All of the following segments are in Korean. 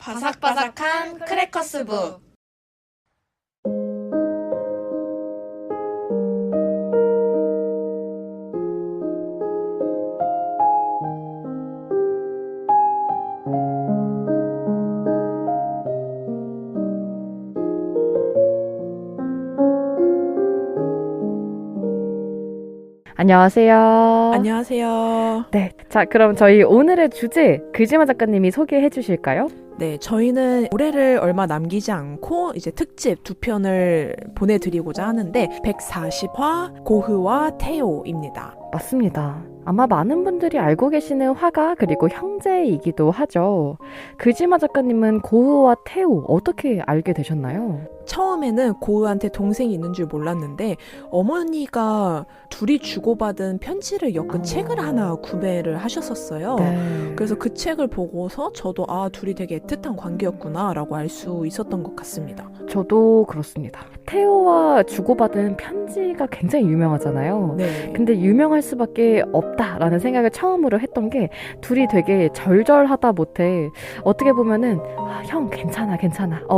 바삭바삭한 크래커스북. 안녕하세요. 안녕하세요. 네, 자 그럼 저희 오늘의 주제 그지마 작가님이 소개해 주실까요? 네, 저희는 올해를 얼마 남기지 않고 이제 특집 2편을 보내드리고자 하는데 140화 고흐와 테오입니다. 맞습니다. 아마 많은 분들이 알고 계시는 화가 그리고 형제이기도 하죠. 그지마 작가님은 고흐와 테오 어떻게 알게 되셨나요? 처음에는 고흐한테 동생이 있는 줄 몰랐는데 어머니가 둘이 주고받은 편지를 엮은 책을 하나 구매를 하셨었어요. 네. 그래서 그 책을 보고서 저도 둘이 되게 애틋한 관계였구나 라고 알 수 있었던 것 같습니다. 저도 그렇습니다. 테오와 주고받은 편지가 굉장히 유명하잖아요. 네. 근데 유명할 수밖에 없다라는 생각을 처음으로 했던 게 둘이 되게 절절하다 못해 어떻게 보면은 형 괜찮아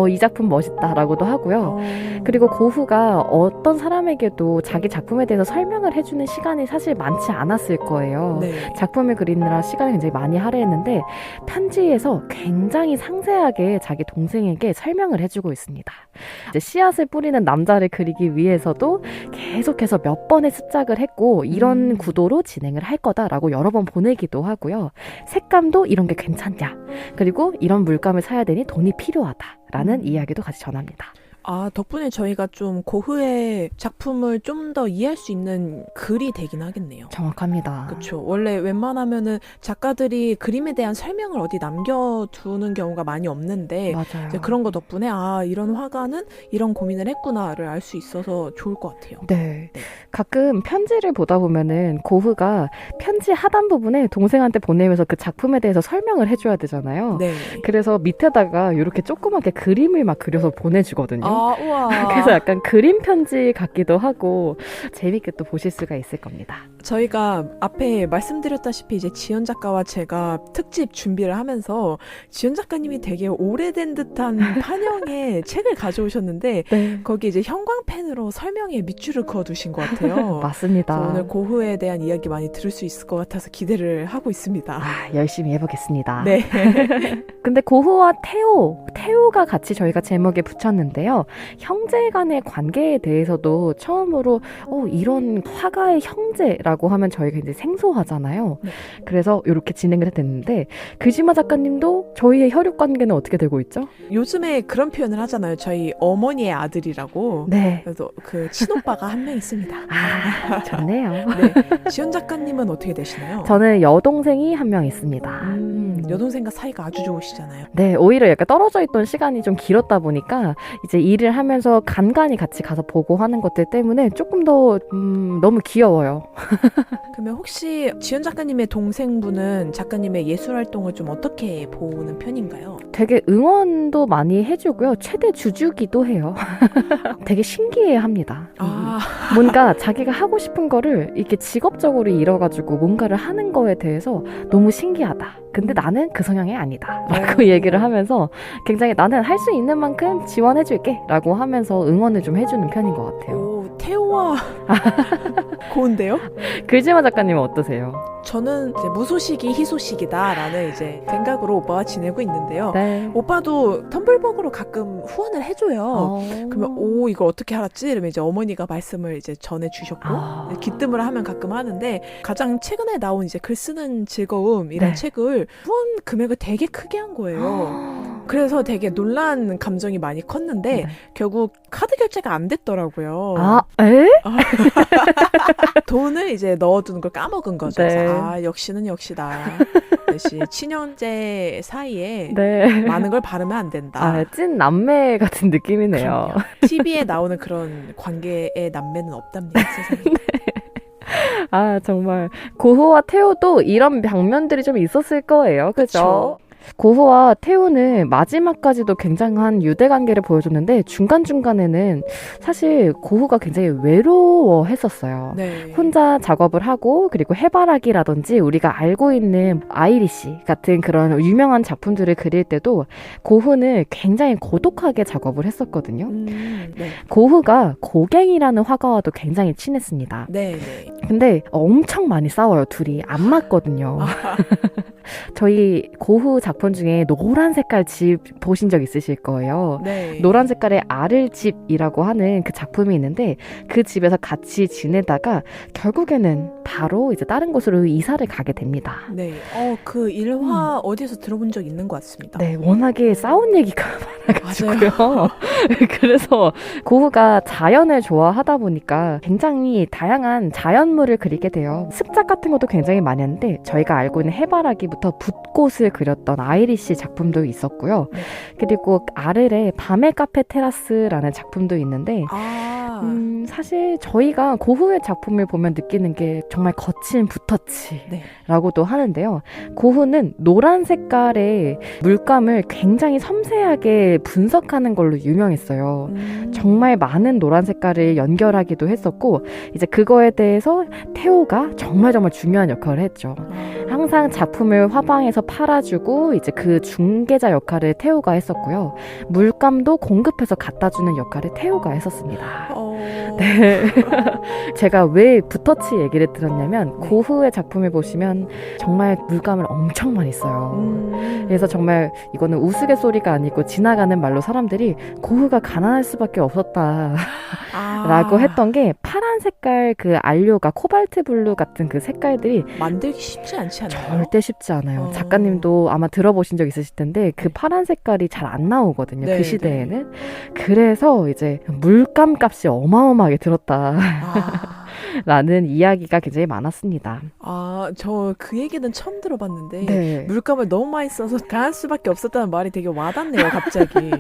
이 작품 멋있다라고도 하고요. 그리고 고흐가 어떤 사람에게도 자기 작품에 대해서 설명을 해주는 시간이 사실 많지 않았을 거예요. 네. 작품을 그리느라 시간을 굉장히 많이 할애했는데 편지에서 굉장히 상세하게 자기 동생에게 설명을 해주고 있습니다. 이제 씨앗을 뿌리는 남자를 그리기 위해서도 계속해서 몇 번의 습작을 했고 이런 구도로 진행을 할 거다라고 여러 번 보내기도 하고요. 색감도 이런 게 괜찮냐, 그리고 이런 물감을 사야 되니 돈이 필요하다라는 이야기도 같이 전합니다. 덕분에 저희가 좀 고흐의 작품을 좀 더 이해할 수 있는 글이 되긴 하겠네요. 정확합니다. 그렇죠. 원래 웬만하면은 작가들이 그림에 대한 설명을 어디 남겨두는 경우가 많이 없는데 맞아요. 이제 그런 거 덕분에 이런 화가는 이런 고민을 했구나를 알 수 있어서 좋을 것 같아요. 네. 네. 가끔 편지를 보다 보면은 고흐가 편지 하단 부분에 동생한테 보내면서 그 작품에 대해서 설명을 해줘야 되잖아요. 네. 그래서 밑에다가 이렇게 조그맣게 그림을 막 그려서 보내주거든요. 우와. 그래서 약간 그림 편지 같기도 하고 재밌게 또 보실 수가 있을 겁니다. 저희가 앞에 말씀드렸다시피 이제 지연 작가와 제가 특집 준비를 하면서 지연 작가님이 되게 오래된 듯한 판형의 책을 가져오셨는데 네. 거기 이제 형광펜으로 설명에 밑줄을 그어두신 것 같아요. 맞습니다. 그래서 오늘 고흐에 대한 이야기 많이 들을 수 있을 것 같아서 기대를 하고 있습니다. 열심히 해보겠습니다. 네. 근데 고흐와 테오가 같이 저희가 제목에 붙였는데요. 형제 간의 관계에 대해서도 처음으로 이런 화가의 형제라고 하면 저희가 이제 생소하잖아요. 네. 그래서 이렇게 진행을 했는데 그지마 작가님도 저희의 혈육 관계는 어떻게 되고 있죠? 요즘에 그런 표현을 하잖아요. 저희 어머니의 아들이라고. 네. 그래서 그 친오빠가 한 명 있습니다. 좋네요. 네. 지연 작가님은 어떻게 되시나요? 저는 여동생이 한 명 있습니다. 여동생과 사이가 아주 좋으시잖아요. 네, 오히려 약간 떨어져 있던 시간이 좀 길었다 보니까 이제 일을 하면서 간간히 같이 가서 보고 하는 것들 때문에 조금 더 너무 귀여워요. 그러면 혹시 지연 작가님의 동생분은 작가님의 예술 활동을 좀 어떻게 보는 편인가요? 되게 응원도 많이 해주고요. 최대 주주기도 해요. 되게 신기해합니다. 뭔가 자기가 하고 싶은 거를 이렇게 직업적으로 이뤄가지고 뭔가를 하는 거에 대해서 너무 신기하다. 근데 나는 그 성향이 아니다 라고 얘기를 하면서 굉장히 나는 할 수 있는 만큼 지원해줄게 라고 하면서 응원을 좀 해주는 편인 것 같아요. 태호와 고운데요? 글지마 작가님은 어떠세요? 저는 이제 무소식이 희소식이다라는 이제 생각으로 오빠와 지내고 있는데요. 네. 오빠도 텀블벅으로 가끔 후원을 해줘요. 그러면 이걸 어떻게 알았지? 이러면 이제 어머니가 말씀을 이제 전해주셨고 기뜸을 하면 가끔 하는데 가장 최근에 나온 이제 글 쓰는 즐거움이란 책을 후원 금액을 되게 크게 한 거예요. 그래서 되게 놀란 감정이 많이 컸는데 결국 카드 결제가 안 됐더라고요. 돈을 이제 넣어두는 걸 까먹은 거죠. 네. 역시는 역시다. 역시 친형제 사이에 많은 걸 바르면 안 된다. 찐 남매 같은 느낌이네요. TV에 나오는 그런 관계의 남매는 없답니다. 세상에. 정말 고흐와 테오도 이런 방면들이 좀 있었을 거예요. 그죠? 고흐와 태우는 마지막까지도 굉장한 유대관계를 보여줬는데 중간중간에는 사실 고흐가 굉장히 외로워했었어요. 네. 혼자 작업을 하고 그리고 해바라기라든지 우리가 알고 있는 아이리시 같은 그런 유명한 작품들을 그릴 때도 고흐는 굉장히 고독하게 작업을 했었거든요. 네. 고흐가 고갱이라는 화가와도 굉장히 친했습니다. 네, 네. 근데 엄청 많이 싸워요. 둘이 안 맞거든요. 저희 고흐 작품 중에 노란 색깔 집 보신 적 있으실 거예요. 네. 노란 색깔의 아를집이라고 하는 그 작품이 있는데 그 집에서 같이 지내다가 결국에는 바로 이제 다른 곳으로 이사를 가게 됩니다. 네. 그 일화 어디에서 들어본 적 있는 것 같습니다. 네, 워낙에 싸운 얘기가 많아가지고요. 그래서 고흐가 자연을 좋아하다 보니까 굉장히 다양한 자연물을 그리게 돼요. 습작 같은 것도 굉장히 많이 했는데 저희가 알고 있는 해바라기부터 붓꽃을 그렸던 아이리시 작품도 있었고요. 그리고 아르레 밤의 카페 테라스라는 작품도 있는데 사실 저희가 고흐의 작품을 보면 느끼는 게 정말 거친 붓터치라고도 하는데요. 고흐는 노란 색깔의 물감을 굉장히 섬세하게 분석하는 걸로 유명했어요. 정말 많은 노란 색깔을 연결하기도 했었고 이제 그거에 대해서 태호가 정말 중요한 역할을 했죠. 항상 작품을 화방에서 팔아주고 이제 그 중개자 역할을 태호가 했었고요. 물감도 공급해서 갖다주는 역할을 태호가 했었습니다. 네. 제가 왜 붓터치 얘기를 들었냐면 고흐의 작품을 보시면 정말 물감을 엄청 많이 써요. 그래서 정말 이거는 우스갯소리가 아니고 지나가는 말로 사람들이 고흐가 가난할 수밖에 없었다 라고 했던 게 파란 색깔 그 안료가 코발트 블루 같은 그 색깔들이 만들기 쉽지 않지 않나요? 절대 쉽지 않아요. 작가님도 아마 들어보신 적 있으실 텐데 그 파란 색깔이 잘 안 나오거든요. 네, 그 시대에는. 그래서 이제 물감 값이 어마어마하게 들었다. 라는 이야기가 굉장히 많았습니다. 저 그 얘기는 처음 들어봤는데 네. 물감을 너무 많이 써서 강할 수밖에 없었다는 말이 되게 와닿네요, 갑자기.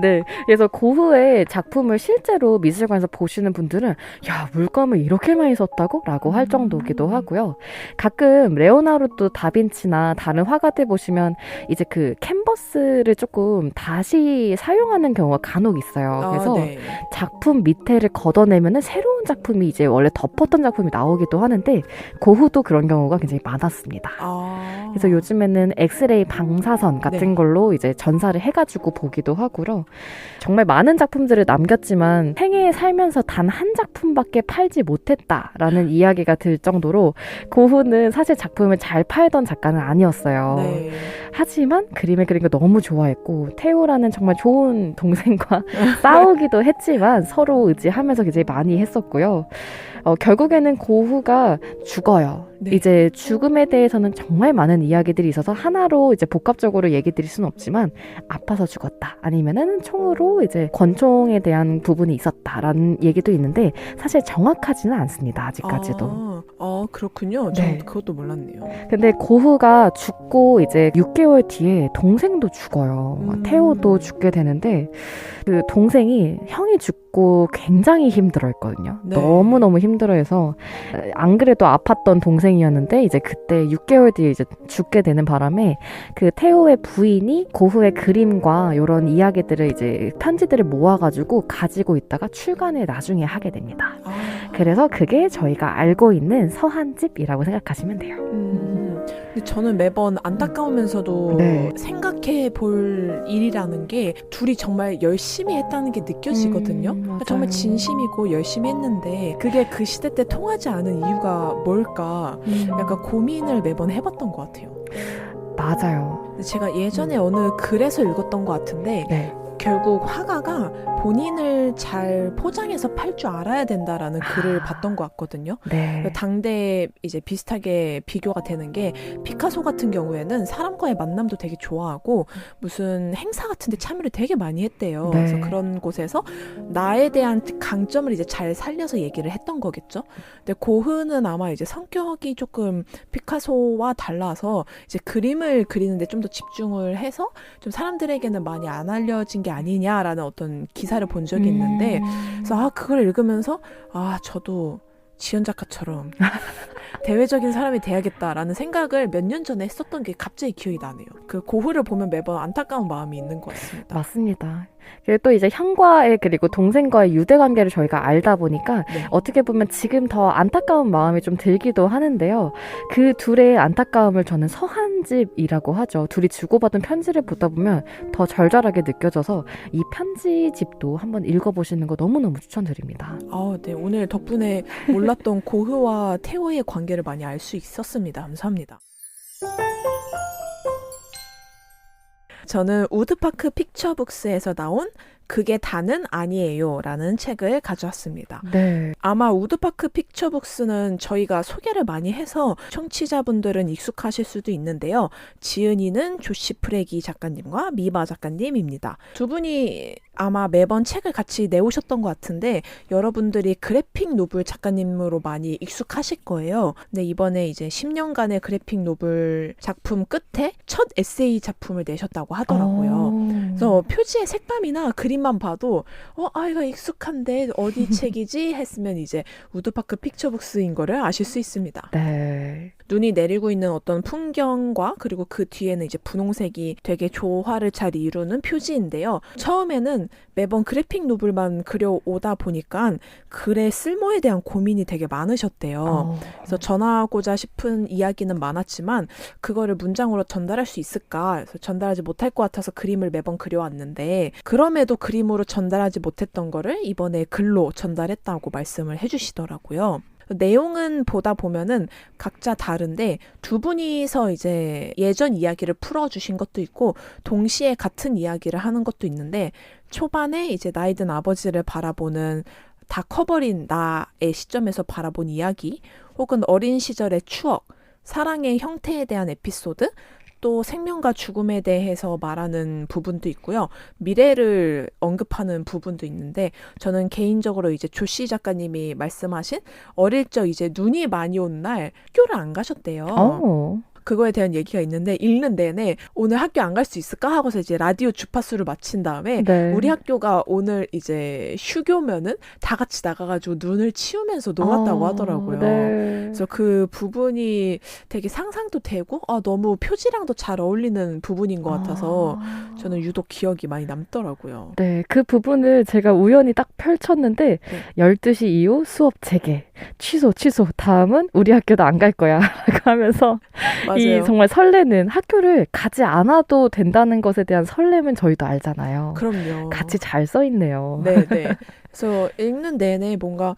네. 그래서 고흐의 작품을 실제로 미술관에서 보시는 분들은 야, 물감을 이렇게 많이 썼다고? 라고 할 정도기도 하고요. 가끔 레오나르도 다빈치나 다른 화가들 보시면 이제 그 캔버스를 조금 다시 사용하는 경우가 간혹 있어요. 그래서 네. 작품 밑에를 걷어내면은 새로운 작품이 이제 원래 덮었던 작품이 나오기도 하는데 고흐도 그런 경우가 굉장히 많았습니다. 그래서 요즘에는 엑스레이 방사선 같은 걸로 이제 전사를 해가지고 보기도 하고요. 정말 많은 작품들을 남겼지만 생애에 살면서 단 한 작품밖에 팔지 못했다라는 이야기가 들 정도로 고흐는 사실 작품을 잘 팔던 작가는 아니었어요. 네. 하지만 그림을 그린 거 너무 좋아했고 태호라는 정말 좋은 동생과 싸우기도 했지만 서로 의지하면서 굉장히 많이 했었고요. 결국에는 고흐가 죽어요. 네. 이제 죽음에 대해서는 정말 많은 이야기들이 있어서 하나로 이제 복합적으로 얘기 드릴 수는 없지만 아파서 죽었다. 아니면은 총으로 이제 권총에 대한 부분이 있었다라는 얘기도 있는데 사실 정확하지는 않습니다. 아직까지도. 그렇군요. 네. 전 그것도 몰랐네요. 근데 고흐가 죽고 이제 6개월 뒤에 동생도 죽어요. 태호도 죽게 되는데 그 동생이 형이 죽고 굉장히 힘들어했거든요. 네. 너무너무 힘들어해서 안 그래도 아팠던 동생이었는데 이제 그때 6개월 뒤에 이제 죽게 되는 바람에 그 태호의 부인이 고흐의 그림과 이런 이야기들을 이제 편지들을 모아가지고 가지고 있다가 출간을 나중에 하게 됩니다. 그래서 그게 저희가 알고 있는 서한집이라고 생각하시면 돼요. 근데 저는 매번 안타까우면서도 생각해 볼 일이라는 게 둘이 정말 열심히 했다는 게 느껴지거든요. 그러니까 정말 진심이고 열심히 했는데 그게 그 시대 때 통하지 않은 이유가 뭘까 약간 고민을 매번 해봤던 것 같아요. 맞아요. 근데 제가 예전에 어느 글에서 읽었던 것 같은데 결국 화가가 본인을 잘 포장해서 팔 줄 알아야 된다라는 글을 봤던 것 같거든요. 당대 이제 비슷하게 비교가 되는 게 피카소 같은 경우에는 사람과의 만남도 되게 좋아하고 무슨 행사 같은 데 참여를 되게 많이 했대요. 그래서 그런 곳에서 나에 대한 강점을 이제 잘 살려서 얘기를 했던 거겠죠. 근데 고흐는 아마 이제 성격이 조금 피카소와 달라서 이제 그림을 그리는데 좀 더 집중을 해서 좀 사람들에게는 많이 안 알려진 게 아니냐라는 어떤 기사를 본 적이 있는데 그래서 그걸 읽으면서 저도 지연 작가처럼 대외적인 사람이 돼야겠다라는 생각을 몇 년 전에 했었던 게 갑자기 기억이 나네요. 그 고흐를 보면 매번 안타까운 마음이 있는 것 같습니다. 맞습니다. 그리고 또 이제 형과의 그리고 동생과의 유대 관계를 저희가 알다 보니까 네. 어떻게 보면 지금 더 안타까운 마음이 좀 들기도 하는데요. 그 둘의 안타까움을 저는 서한집이라고 하죠. 둘이 주고받은 편지를 보다 보면 더 절절하게 느껴져서 이 편지집도 한번 읽어보시는 거 너무너무 추천드립니다. 네. 오늘 덕분에 몰랐던 고흐와 태호의 관계를 많이 알 수 있었습니다. 감사합니다. 저는 우드파크 픽처북스에서 나온 그게 다는 아니에요 라는 책을 가져왔습니다. 네. 아마 우드파크 픽처북스는 저희가 소개를 많이 해서 청취자분들은 익숙하실 수도 있는데요. 지은이는 조시 프레기 작가님과 미바 작가님입니다. 두 분이 아마 매번 책을 같이 내오셨던 것 같은데 여러분들이 그래픽 노블 작가님으로 많이 익숙하실 거예요. 근데 이번에 이제 10년간의 그래픽 노블 작품 끝에 첫 에세이 작품을 내셨다고 하더라고요. 그래서 표지의 색감이나 그림만 봐도 이거 익숙한데 어디 책이지 했으면 이제 우드파크 픽처북스인 거를 아실 수 있습니다. 네. 눈이 내리고 있는 어떤 풍경과 그리고 그 뒤에는 이제 분홍색이 되게 조화를 잘 이루는 표지인데요. 처음에는 매번 그래픽 노블만 그려오다 보니까 글의 쓸모에 대한 고민이 되게 많으셨대요. 그래서 전하고자 싶은 이야기는 많았지만 그거를 문장으로 전달할 수 있을까? 그래서 전달하지 못할 것 같아서 그림을 매번 그려왔는데 그럼에도 그림으로 전달하지 못했던 거를 이번에 글로 전달했다고 말씀을 해주시더라고요. 내용은 보다 보면은 각자 다른데 두 분이서 이제 예전 이야기를 풀어주신 것도 있고 동시에 같은 이야기를 하는 것도 있는데 초반에 이제 나이 든 아버지를 바라보는 다 커버린 나의 시점에서 바라본 이야기 혹은 어린 시절의 추억, 사랑의 형태에 대한 에피소드 또 생명과 죽음에 대해서 말하는 부분도 있고요. 미래를 언급하는 부분도 있는데 저는 개인적으로 이제 조시 작가님이 말씀하신 어릴 적 이제 눈이 많이 온 날 학교를 안 가셨대요. 그거에 대한 얘기가 있는데 읽는 내내 오늘 학교 안 갈 수 있을까 하고서 이제 라디오 주파수를 마친 다음에 네. 우리 학교가 오늘 이제 휴교면은 다 같이 나가가지고 눈을 치우면서 놀았다고 하더라고요. 네. 그래서 그 부분이 되게 상상도 되고 너무 표지랑도 잘 어울리는 부분인 것 같아서 저는 유독 기억이 많이 남더라고요. 네, 그 부분을 제가 우연히 딱 펼쳤는데 12시 이후 수업 재개, 취소, 다음은 우리 학교도 안 갈 거야 라고 하면서 맞아요. 이 정말 설레는 학교를 가지 않아도 된다는 것에 대한 설렘은 저희도 알잖아요. 그럼요. 같이 잘 써 있네요. 네. 그래서 읽는 내내 뭔가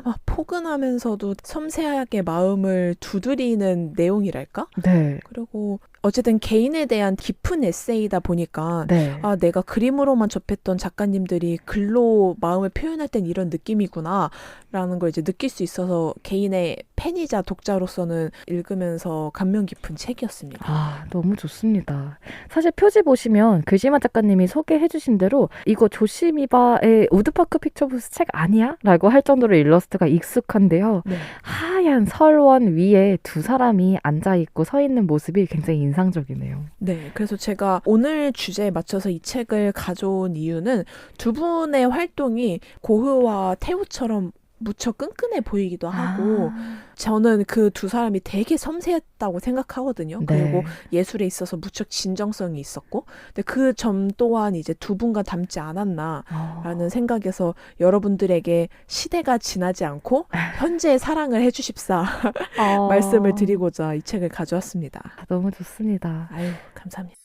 막 포근하면서도 섬세하게 마음을 두드리는 내용이랄까? 네. 그리고 어쨌든 개인에 대한 깊은 에세이다 보니까 네. 내가 그림으로만 접했던 작가님들이 글로 마음을 표현할 땐 이런 느낌이구나 라는 걸 이제 느낄 수 있어서 개인의 팬이자 독자로서는 읽으면서 감명 깊은 책이었습니다. 너무 좋습니다. 사실 표지 보시면 글씨마 작가님이 소개해 주신 대로 이거 조시미바의 우드파크 픽처북스 책 아니야? 라고 할 정도로 일러스트가 익숙한데요. 네. 하얀 설원 위에 두 사람이 앉아있고 서 있는 모습이 굉장히 인상적이네요. 네, 그래서 제가 오늘 주제에 맞춰서 이 책을 가져온 이유는 두 분의 활동이 고흐와 태우처럼 무척 끈끈해 보이기도 하고 저는 그 두 사람이 되게 섬세했다고 생각하거든요. 네. 그리고 예술에 있어서 무척 진정성이 있었고 근데 그 점 또한 이제 두 분과 닮지 않았나라는 생각에서 여러분들에게 시대가 지나지 않고 현재의 사랑을 해주십사 말씀을 드리고자 이 책을 가져왔습니다. 너무 좋습니다. 아유, 감사합니다.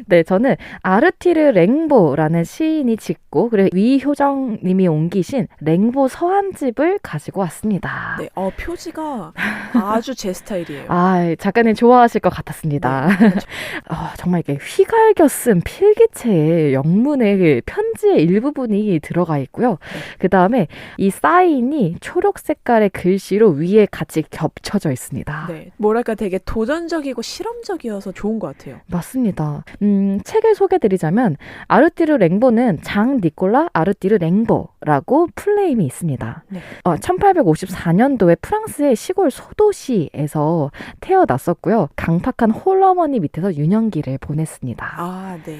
네, 저는 아르티르 랭보라는 시인이 짓고 그리고 위효정님이 옮기신 랭보 서한집을 가지고 왔습니다. 네, 표지가 아주 제 스타일이에요. 작가님 좋아하실 것 같았습니다. 네. 정말 이게 휘갈겨 쓴 필기체에 영문의 편지의 일부분이 들어가 있고요. 그 다음에 이 사인이 초록 색깔의 글씨로 위에 같이 겹쳐져 있습니다. 네, 뭐랄까 되게 도전적이고 실험적이어서 좋은 것 같아요. 맞습니다. 책을 소개드리자면 아르띠르 랭보는 장 니콜라 아르띠르 랭보라고 풀네임이 있습니다. 네. 1854년도에 프랑스의 시골 소도시에서 태어났었고요. 강팍한 홀어머니 밑에서 유년기를 보냈습니다. 아, 네.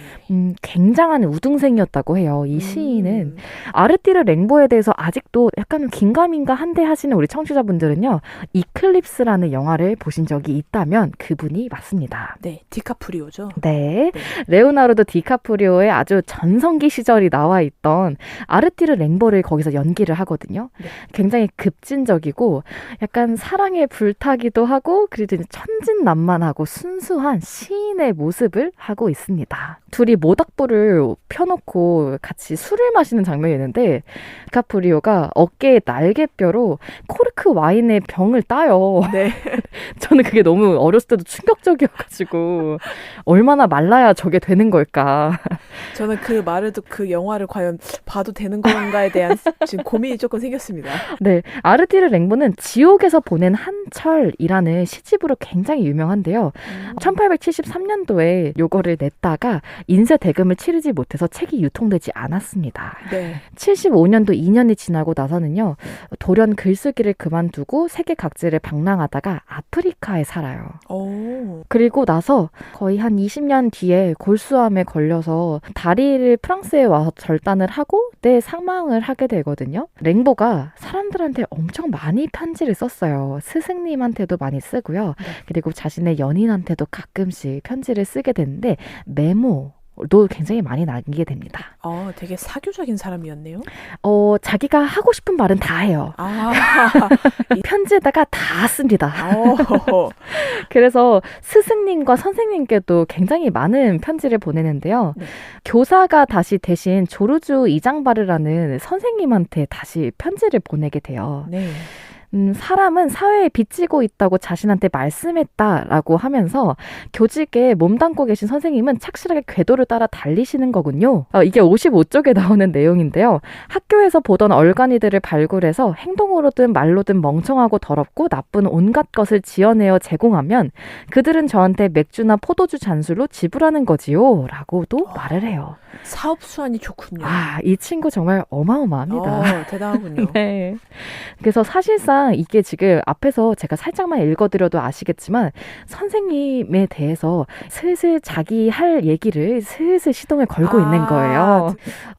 굉장한 우등생이었다고 해요. 이 시인은. 아르띠르 랭보에 대해서 아직도 약간 긴가민가한데 하시는 우리 청취자분들은요. 이클립스라는 영화를 보신 적이 있다면 그분이 맞습니다. 네, 디카프리오죠. 네. 레오나르도 디카프리오의 아주 전성기 시절이 나와 있던 아르띠르 랭보를 거기서 연기를 하거든요. 네. 굉장히 급진적이고 약간 사랑에 불타기도 하고 그리고 이제 천진난만하고 순수한 시인의 모습을 하고 있습니다. 둘이 모닥불을 펴놓고 같이 술을 마시는 장면이 있는데 디카프리오가 어깨에 날개뼈로 코르크 와인의 병을 따요. 네. 저는 그게 너무 어렸을 때도 충격적이어가지고 얼마나 말라야 저게 되는 걸까. 저는 그 말을 듣고 그 영화를 과연 봐도 되는 건가에 대한 지금 고민이 조금 생겼습니다. 네, 아르띠르 랭보는 지옥에서 보낸 한철이라는 시집으로 굉장히 유명한데요. 1873년도에 요거를 냈다가 인쇄 대금을 치르지 못해서 책이 유통되지 않았습니다. 네. 75년도 2년이 지나고 나서는요. 돌연 글쓰기를 그만두고 세계 각지를 방랑하다가 아프리카에 살아요. 오. 그리고 나서 거의 한 20년 뒤에 골수암에 걸려서 다리를 프랑스에 와서 절단을 하고 사망을 하게 되거든요. 랭보가 사람들한테 엄청 많이 편지를 썼어요. 스승님한테도 많이 쓰고요. 그리고 자신의 연인한테도 가끔씩 편지를 쓰게 되는데 메모도 굉장히 많이 남기게 됩니다. 되게 사교적인 사람이었네요. 자기가 하고 싶은 말은 다 해요. 이 편지에다가 다 씁니다. 그래서 스승님과 선생님께도 굉장히 많은 편지를 보내는데요. 네. 교사가 다시 대신 조르주 이장바르라는 선생님한테 다시 편지를 보내게 돼요. 네. 사람은 사회에 빚지고 있다고 자신한테 말씀했다라고 하면서 교직에 몸담고 계신 선생님은 착실하게 궤도를 따라 달리시는 거군요. 이게 55쪽에 나오는 내용인데요. 학교에서 보던 얼간이들을 발굴해서 행동으로든 말로든 멍청하고 더럽고 나쁜 온갖 것을 지어내어 제공하면 그들은 저한테 맥주나 포도주 잔술로 지불하는 거지요. 라고도 말을 해요. 사업 수완이 좋군요. 이 친구 정말 어마어마합니다. 대단하군요. 네. 그래서 사실상 이게 지금 앞에서 제가 살짝만 읽어드려도 아시겠지만 선생님에 대해서 슬슬 자기 할 얘기를 슬슬 시동을 걸고 있는 거예요.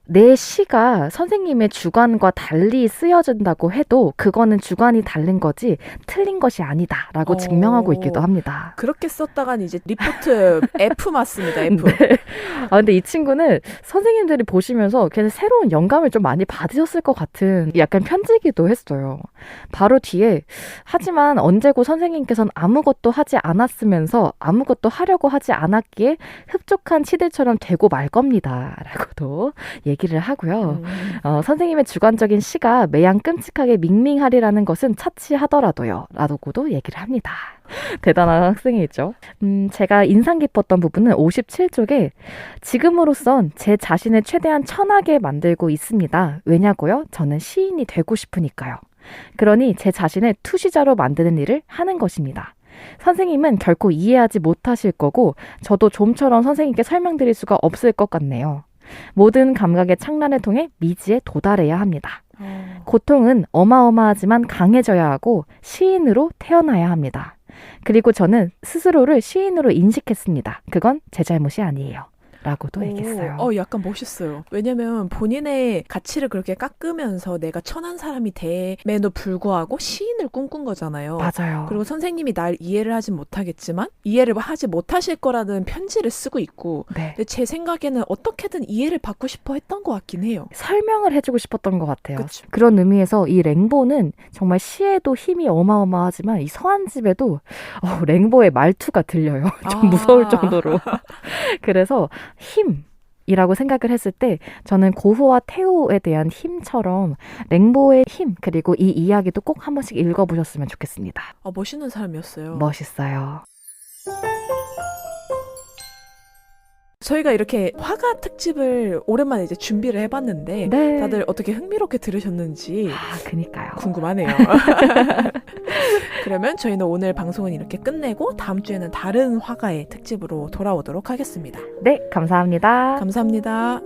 내 시가 선생님의 주관과 달리 쓰여진다고 해도 그거는 주관이 다른 거지 틀린 것이 아니다라고 증명하고 있기도 합니다. 그렇게 썼다간 이제 리포트 F 맞습니다. F. 네. 근데 이 친구는 선생님들이 보시면서 걔는 새로운 영감을 좀 많이 받으셨을 것 같은 약간 편지기도 했어요. 바로 뒤에 하지만 언제고 선생님께서는 아무것도 하지 않았으면서 아무것도 하려고 하지 않았기에 흡족한 치들처럼 되고 말 겁니다. 라고도 얘기를 하고요. 선생님의 주관적인 시가 매양 끔찍하게 밍밍하리라는 것은 차치하더라도요. 라고도 얘기를 합니다. 대단한 학생이죠. 제가 인상 깊었던 부분은 57쪽에 지금으로선 제 자신을 최대한 천하게 만들고 있습니다. 왜냐고요? 저는 시인이 되고 싶으니까요. 그러니 제 자신을 투시자로 만드는 일을 하는 것입니다. 선생님은 결코 이해하지 못하실 거고 저도 좀처럼 선생님께 설명드릴 수가 없을 것 같네요. 모든 감각의 창란을 통해 미지에 도달해야 합니다. 고통은 어마어마하지만 강해져야 하고 시인으로 태어나야 합니다. 그리고 저는 스스로를 시인으로 인식했습니다. 그건 제 잘못이 아니에요. 라고도 얘기했어요. 약간 멋있어요. 왜냐면 본인의 가치를 그렇게 깎으면서 내가 천한 사람이 됨에도 불구하고 시인을 꿈꾼 거잖아요. 맞아요. 그리고 선생님이 날 이해를 하지 못하겠지만 이해를 하지 못하실 거라는 편지를 쓰고 있고 근데 제 생각에는 어떻게든 이해를 받고 싶어 했던 것 같긴 해요. 설명을 해주고 싶었던 것 같아요. 그쵸. 그런 의미에서 이 랭보는 정말 시에도 힘이 어마어마하지만 이 서한집에도 랭보의 말투가 들려요. 좀 무서울 정도로. 그래서 힘이라고 생각을 했을 때 저는 고흐와 테오에 대한 힘처럼 랭보의 힘 그리고 이 이야기도 꼭 한 번씩 읽어보셨으면 좋겠습니다. 멋있는 사람이었어요. 멋있어요. 저희가 이렇게 화가 특집을 오랜만에 이제 준비를 해봤는데 네. 다들 어떻게 흥미롭게 들으셨는지 그니까요. 궁금하네요. 그러면 저희는 오늘 방송은 이렇게 끝내고 다음 주에는 다른 화가의 특집으로 돌아오도록 하겠습니다. 네, 감사합니다. 감사합니다.